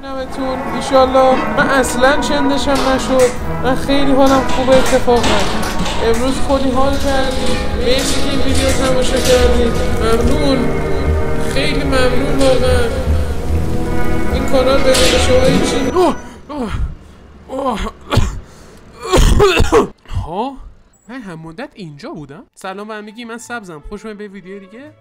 ببینمتون ایشالله. من اصلا چندشم نشد، من خیلی حالم خوبه. اتفاقا امروز خیلی حال کردیم. مرسی که این ویدیو تماشا کردید. ممنون، خیلی ممنون واقعا. این کانال بدون شما هیچی. ها من هم مدت اینجا بودم. سلام به همگی، من سبزم. خوش اومدید به ویدیو دیگه.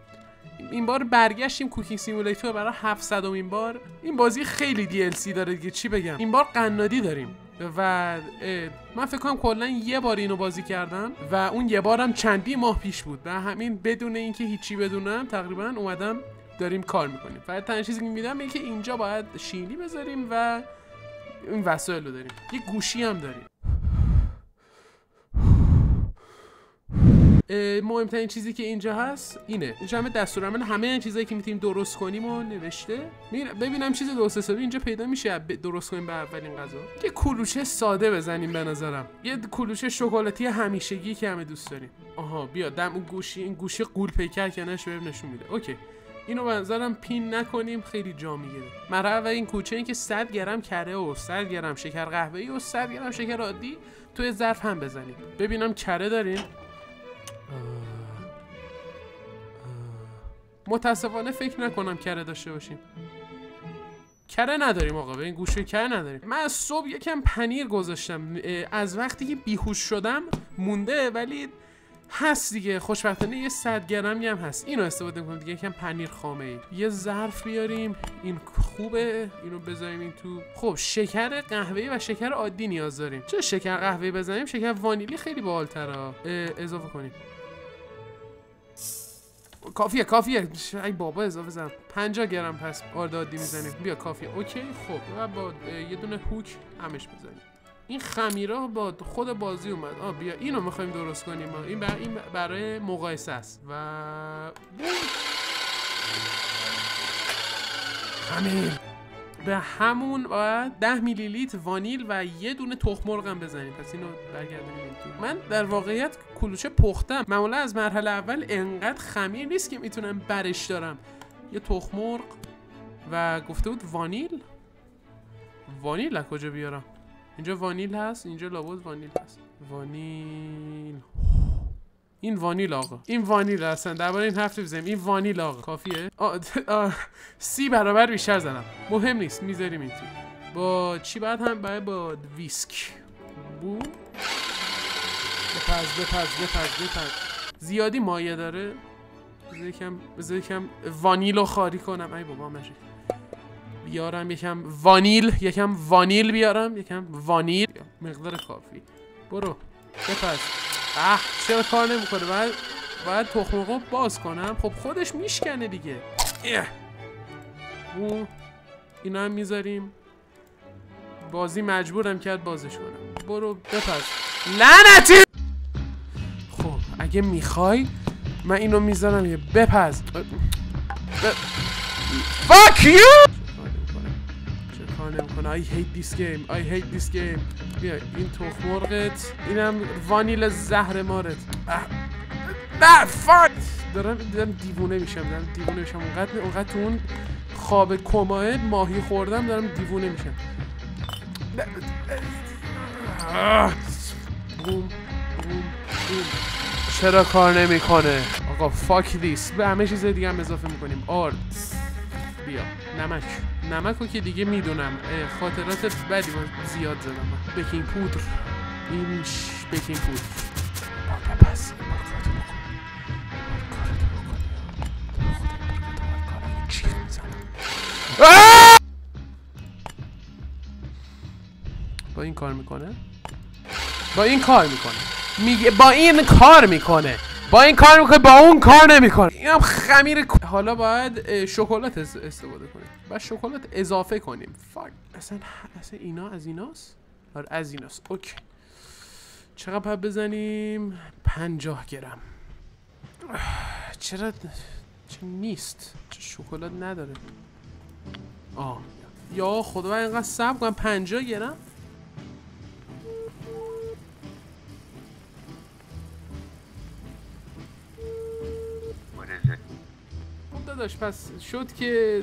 این بار برگشتیم کوکینگ سیمولیتور برای 700مین بار. این بازی خیلی DLC داره دیگه، چی بگم. این بار قنادی داریم و من فکر کنم کلا یه بار اینو بازی کردم و اون یه بارم چندی ماه پیش بود و همین بدون اینکه هیچی بدونم تقریبا اومدم داریم کار میکنیم. فقط تنها چیزی که میدم اینه که اینجا باید شیلی بذاریم و این وسایل رو داریم. یه گوشی هم داریم. مهمترین چیزی که اینجا هست اینه. اینجا همه دستورالعمل همه این چیزایی که میتونیم درست کنیم و نوشته. ببینم چیز درست حسابی اینجا پیدا میشه درست کنیم به اولین غذا. یه کلوچه ساده بزنیم به نظرم. یه کلوچه شکلاتی همیشگی که همه دوست داریم. آها بیا دم اون گوشی، این گوشی قول پیکر کنش بهم نشون میده. اوکی. اینو به نظرم پین نکنیم، خیلی جا میگیره. مرحله و این کوچه این که 100 گرم کره و 100 گرم شکر قهوه‌ای و 100 گرم شکر عادی توی ظرف هم بزنیم. ببینم کره داریم. متاسفانه فکر نکنم کره داشته باشیم. کره نداریم آقا، به این گوشه کره نداریم. من از صبح یکم پنیر گذاشتم، از وقتی که بیهوش شدم مونده، ولی هست دیگه. خوشبختانه یه 100 گرمی هم هست. اینو استفاده می‌کنم دیگه. یکم پنیر خامه ای. یه ظرف بیاریم. این خوبه. اینو بذاریم این تو. خب شکر قهوه‌ای و شکر عادی نیاز داریم. چه شکر قهوه‌ای بزنیم؟ شکر وانیلی خیلی باحال‌تره. اضافه کنیم. کافیه. ای بابا اضافه زدم. 50 گرم پس آرد عادی میزنیم. بیا کافیه. اوکی. خب و با یه دونه هوک همش بزنیم. این خمیرا با خود بازی اومد. بیا اینو میخوایم درست کنیم. این برای مقایسه است و خمیر به همون و 10 میلی لیتر وانیل و یه دونه تخم مرغ هم بزنیم. پس اینو برگردونیم این تو. من در واقعیت کلوچه پختم. معمولا از مرحله اول انقدر خمیر نیست که میتونم برش دارم. یه تخم مرغ و گفته بود وانیل از کجا بیارم؟ اینجا وانیل هست، اینجا لابد وانیل هست. وانیل. این وانیل آقا. این وانیل هستن. درباره این حرف بزنیم. این وانیل آقا. کافیه؟ 30 برابر بیشتر زدم. مهم نیست. میذاریم این تو. با چی بعد هم باید با ویسک. بو. بپز. زیادی مایه داره. بذار یکم وانیل رو خالی کنم. ای بابا ماشی. بیارم یکم وانیل بیارم. یکم وانیل. مقدار کافی. برو. بپز. چرا کار نمیکنه؟ باید تخم مرغ باز کنم. خب خودش میشکنه دیگه. اینا هم میذاریم. بازی مجبورم کرد بازش کنم. برو بپز. لعنتی. خب اگه میخوای من اینو میذارم یه بپز. Fuck you! نمیکنه. I hate this game. بیا این تخم مرغت. اینم وانیل زهر مارت. نه فاک. دارم دیوونه میشم. اونقدر تو اون خواب کماه ماهی خوردم دارم دیوونه میشم. بوم. چرا کار نمیکنه؟ آقا فاک دیس. به همه چیز دیگه هم اضافه میکنیم. آرد. بیا نمک رو که دیگه میدونم. خاطرات بدی من زیاد زدم. بیکینگ پودر. این بیکینگ پودر. پس با این کار میکنه. میگه با این کار میکنه. با اون کار نمیکنه. اینم خمیر. حالا باید شکلات استفاده کنیم. باید شکلات اضافه کنیم. فاک. اصلا اینا از ایناست؟ آره از ایناست. اوکی. چقدر باید بزنیم؟ 50 گرم. چرا نیست؟ چه شکلات نداره؟ یا خدا اینقدر صبر کنم. 50 گرم. داداش پس شد که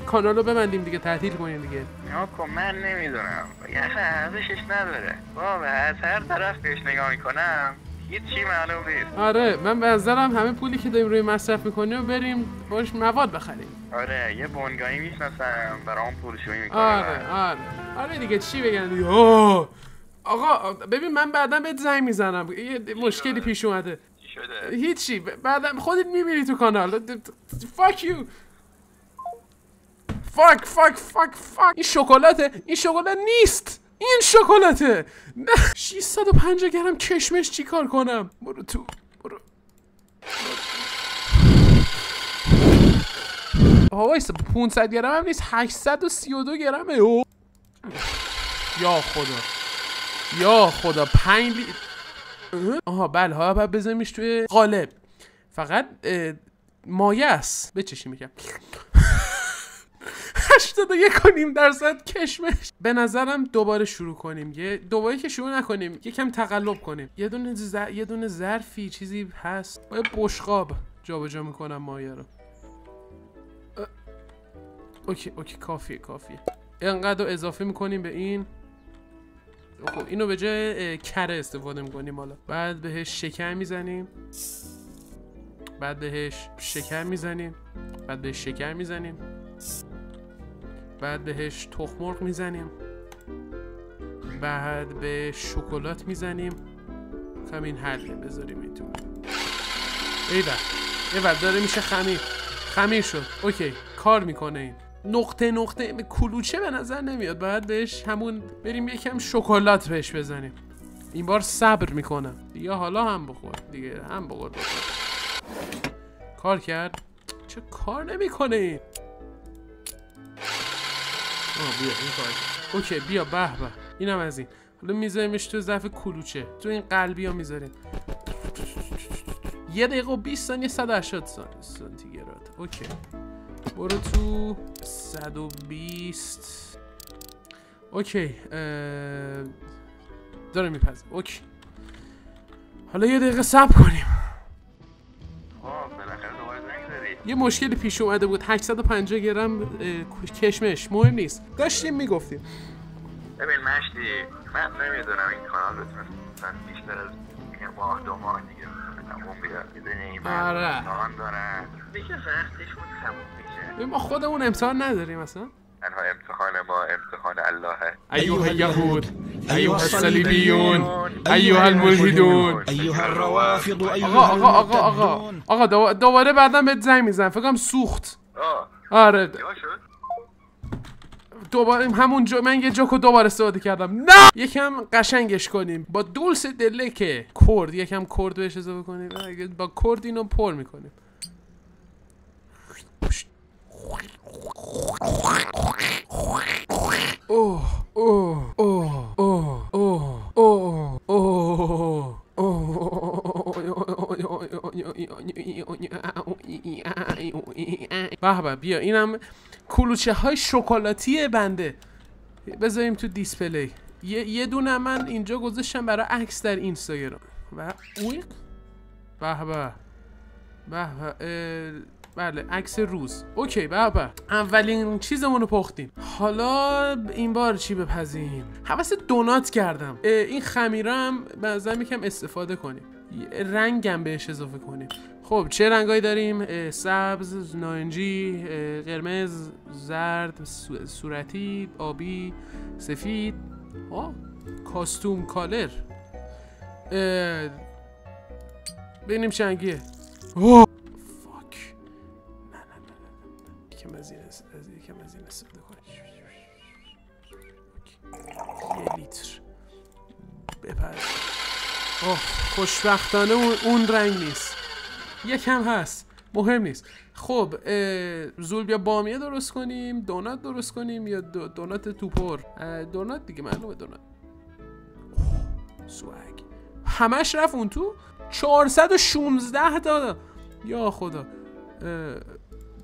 کانالو ببندیم دیگه، تعطیل کنیم دیگه. ناکن من نمیدونم یه ارزشش نداره بابا، از هر طرف بهش نگاه میکنم هیچی معلوم نیست. آره من به نظرم همه پولی که داریم روی مصرف میکنیم و بریم باش مواد بخریم. آره یه بنگاهی میشناسم برام پولشویی میکنم. آره دیگه چی بگن دیگه. آقا ببین من بعدا بهت زنگ میزنم، یه مشکلی پیش اومده. چی شده؟ هیچی، بعدا خودت میبینی تو کانال. fuck you. fuck این شکلات نیست، این شکلاته. نه 650 گرم کشمش چی کار کنم؟ برو تو برو. آها وایسا 500 گرم هم نیست، 832 گرمه. یا خدا 5 آها بله ها باید بزنیمش توی قالب، فقط مایه است بچشی میگم. 81.5% کشمش. به نظرم دوباره شروع کنیم، دوباره که شروع نکنیم یکم تقلب کنیم. یه دونه ظرفی چیزی هست با بشقاب جابجا میکنم مایه رو. اوکی کافیه. اینقدر اضافه میکنیم به این. خب اینو به جای کره استفاده میکنیم حالا. بعد بهش شکر میزنیم، بعد بهش تخم مرغ میزنیم، بعد به شکلات میزنیم. همین حله بذاریم این تو. ایول داره میشه خمیر شد. اوکی کار میکنه این. نقطه کلوچه به نظر نمیاد، باید بهش همون بریم یکم شکلات بهش بزنیم. این بار صبر میکنم دیگه. حالا هم بخور دیگه، هم بخور. کار کرد؟ چه کار نمیکنه این؟ بیا این کار. اوکی بیا به اینم از این. حالا میذاریمش تو ظرف کلوچه، تو این قلبی ها میذاریم. 1 دقیقه و 20 ثانیه 180 سانتیگراد. اوکی برو تو 120. اوکی داره میپزه. اوکی حالا 1 دقیقه صبر کنیم. یه مشکلی پیش اومده بود، 850 گرم کشمش. مهم نیست، داشتیم میگفتیم. ببین مشتی من نمیدونم این کانال بتونستن بیشتر از ماه 2 ماه دیگه تموم بیاد. میدونی من امتحان دارم دیگه، وقتشون تموم میشه. ما خودمون امتحان نداریم اصلا. تنها امتحان ما امتحان اللهه. ایها اليهود، ایها الصلیبیون، ایها الملحدون، ایها الروافض، آقا دوباره بعدم بهت زنگ میزنم. فکرم سوخت. آره دوباره همون من یه جوکو دوباره استفاده کردم. نه یکم قشنگش کنیم با دولس دله که کرد، یکم کرد بهش اضافه کنیم. با کرد اینو پر میکنیم. به بیا اینم کلوچه های شکلاتی بنده. بذاریم تو دیسپلی. یه دونه من اینجا گذاشتم برای عکس در اینستاگرام. و بله عکس روز. اوکی به اولین چیزمون رو پختیم. حالا این بار چی بپزیم؟ حواس دونات کردم. این خمیرم به نظر یکم استفاده کنیم، رنگم بهش اضافه کنیم. خب چه رنگایی داریم؟ سبز، نارنجی، قرمز، زرد، صورتی، آبی، سفید. کاستوم کالر. ببینیم چنگیه. فاک. نه یکم از این استفاده کنیم. 1 لیتر بپز. خوشبختانه اون رنگ نیست، یکم هست، مهم نیست. خب زول بیا بامیه درست کنیم، دونات درست کنیم یا دونات توپر. دونات دیگه معلومه دونات. سوگ همش رفت اون تو. 416 تا یا خدا.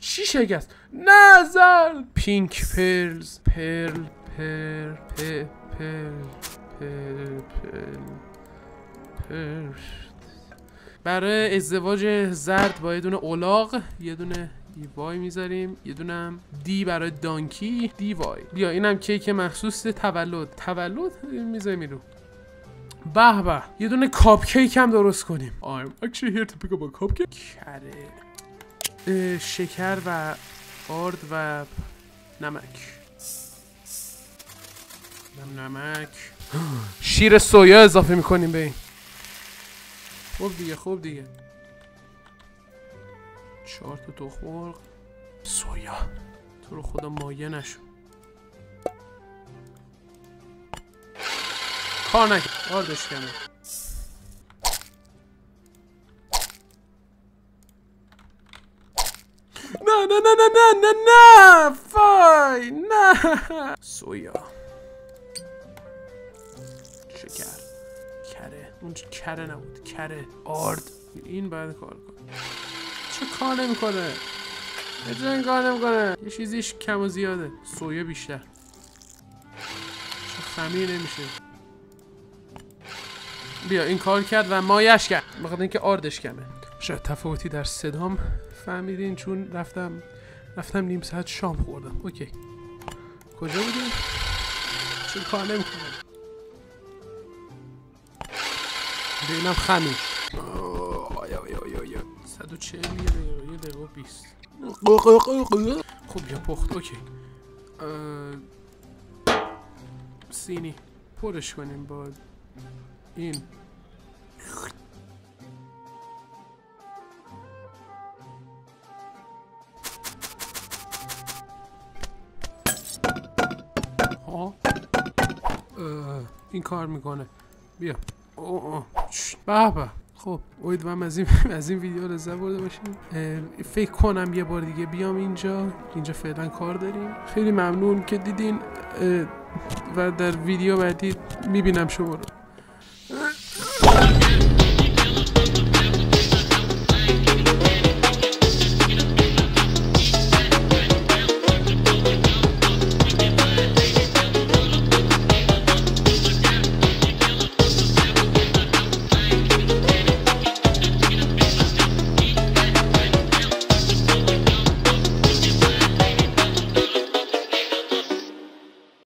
چی شکست؟ نظر پینک پرلز پرل پرل پرل برای ازدواج زرد با یه دونه الاغ یه دونه وای میذاریم، یه دونه هم دی برای دانکی دی وای. بیا اینم کیک مخصوص تولد میذاریم رو. به به یه دونه کاپ کیک هم درست کنیم. I'm actually here to pick up a cupcake. کره شکر و آرد و نمک. شیر سویا اضافه میکنیم به این. خوب دیگه 4 تا تخم مرغ سویا. تو رو خدا مایه نشو. کار نکن. آردش کنه. نه فای نه. سویا شکر کره. اون کره نبود کره آرد. این باید کار کنه. چه کار نمیکنه؟ چه این کار نمیکنه؟ یه چیزیش کم و زیاده. سویا بیشتر. چه خمیر نمیشه. بیا این کار کرد و مایش کرد. بخاطر اینکه آردش کمه. شاید تفاوتی در صدام فهمیدین چون رفتم نیم ساعت شام خوردم. اوکی کجا بودیم؟ چون کار نمیکنه. ببینم خمیر 140 یه دقیقه و 20. خب یا پخت. اوکی سینی پرش کنیم با این. این کار میکنه. بیا به خب امیدوارم از این ویدیو لذت برده باشیم. فکر کنم یه بار دیگه بیام اینجا فعلا کار داریم. خیلی ممنون که دیدین و در ویدیو بعدی میبینم شما رو.